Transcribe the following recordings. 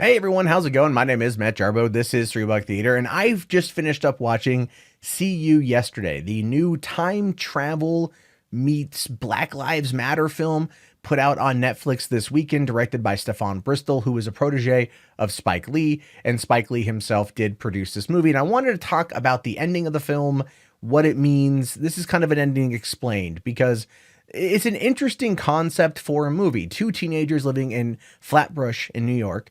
Hey everyone, how's it going? My name is Matt Jarbo. This is Three Buck Theater, and I've just finished up watching See You Yesterday, the new time travel meets Black Lives Matter film put out on Netflix this weekend, directed by Stefon Bristol, who is a protege of Spike Lee, and Spike Lee himself did produce this movie. And I wanted to talk about the ending of the film, what it means. This is kind of an ending explained because it's an interesting concept for a movie. Two teenagers living in Flatbush in New York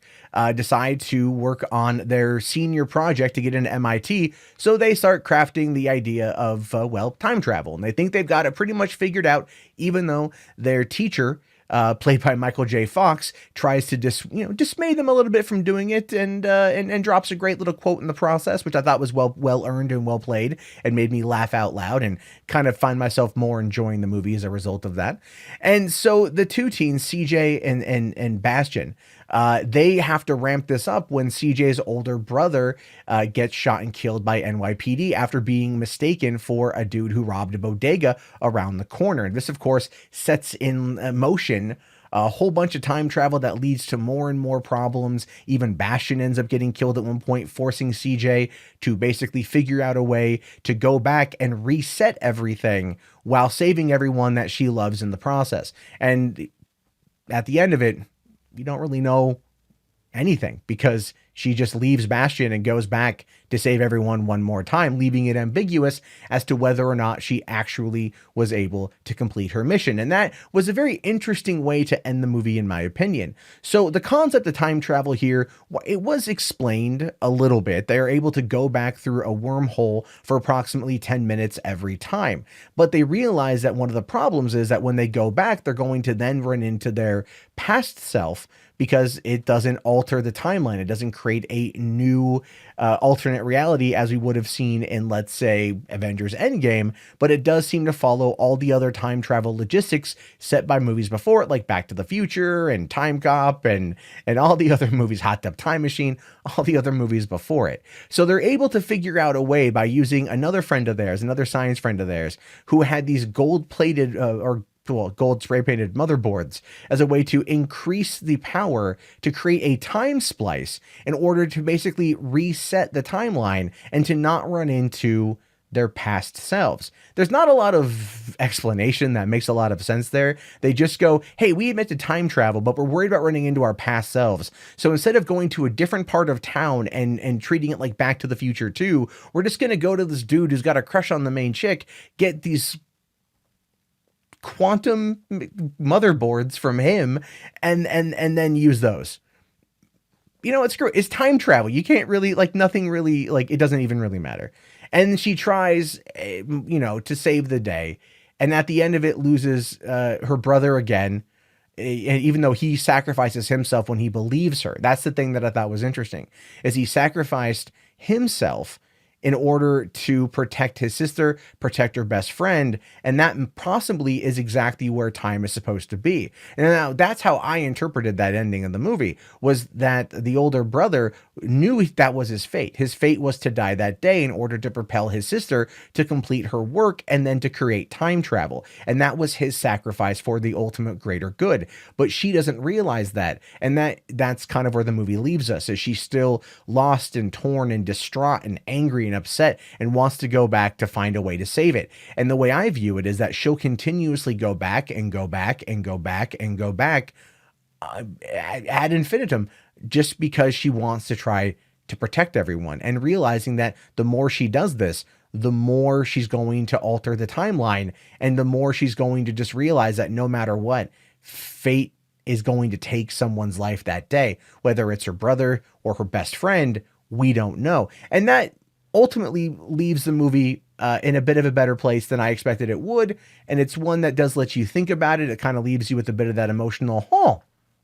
decide to work on their senior project to get into MIT. So they start crafting the idea of, time travel. And they think they've got it pretty much figured out, even though their teacher, played by Michael J. Fox, tries to dismay them a little bit from doing it, and drops a great little quote in the process, which I thought was well earned and well played, and made me laugh out loud and kind of find myself more enjoying the movie as a result of that. And so the two teens, CJ and Bastion, they have to ramp this up when CJ's older brother gets shot and killed by NYPD after being mistaken for a dude who robbed a bodega around the corner. And this, of course, sets in motion a whole bunch of time travel that leads to more and more problems. Even Bastion ends up getting killed at one point, forcing CJ to basically figure out a way to go back and reset everything while saving everyone that she loves in the process. And at the end of it, you don't really know anything because she just leaves Bastion and goes back to save everyone one more time, leaving it ambiguous as to whether or not she actually was able to complete her mission. And that was a very interesting way to end the movie, in my opinion. So the concept of time travel here, it was explained a little bit. They are able to go back through a wormhole for approximately 10 minutes every time. But they realize that one of the problems is that when they go back, they're going to then run into their past self, because it doesn't alter the timeline. It doesn't create a new alternate reality as we would have seen in, let's say, Avengers Endgame, but it does seem to follow all the other time travel logistics set by movies before it, like Back to the Future and Time Cop and all the other movies, Hot Tub Time Machine, all the other movies before it. So they're able to figure out a way by using another friend of theirs, another science friend of theirs, who had these gold-plated gold spray painted motherboards as a way to increase the power to create a time splice in order to basically reset the timeline and to not run into their past selves. There's not a lot of explanation that makes a lot of sense there. They just go, hey, we admit to time travel, but we're worried about running into our past selves. So instead of going to a different part of town and treating it like Back to the Future 2, we're just going to go to this dude who's got a crush on the main chick, get these quantum motherboards from him and then use those. It's time travel. You can't really, nothing really, it doesn't even really matter. And she tries, to save the day. And at the end of it, loses her brother again, even though he sacrifices himself when he believes her. That's the thing that I thought was interesting, is he sacrificed himself in order to protect his sister, protect her best friend. And that possibly is exactly where time is supposed to be. And now that's how I interpreted that ending of the movie, was that the older brother knew that was his fate. His fate was to die that day in order to propel his sister to complete her work and then to create time travel. And that was his sacrifice for the ultimate greater good. But she doesn't realize that. And that's kind of where the movie leaves us, is she's still lost and torn and distraught and angry and upset and wants to go back to find a way to save it. And the way I view it is that she'll continuously go back and go back and go back and go back ad infinitum, just because she wants to try to protect everyone, and realizing that the more she does this, the more she's going to alter the timeline, and the more she's going to just realize that no matter what, fate is going to take someone's life that day, whether it's her brother or her best friend, we don't know. And that ultimately leaves the movie in a bit of a better place than I expected it would. And it's one that does let you think about it. It kind of leaves you with a bit of that emotional,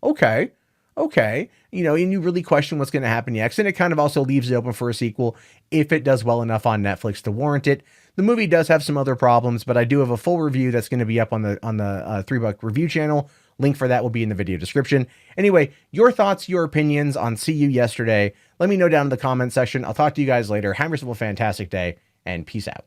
okay. And you really question what's going to happen next. And it kind of also leaves it open for a sequel if it does well enough on Netflix to warrant it. The movie does have some other problems, but I do have a full review that's going to be up on the $3 review channel. Link for that will be in the video description. Anyway, your thoughts, your opinions on See You Yesterday, let me know down in the comment section. I'll talk to you guys later. Have yourself a fantastic day, and peace out.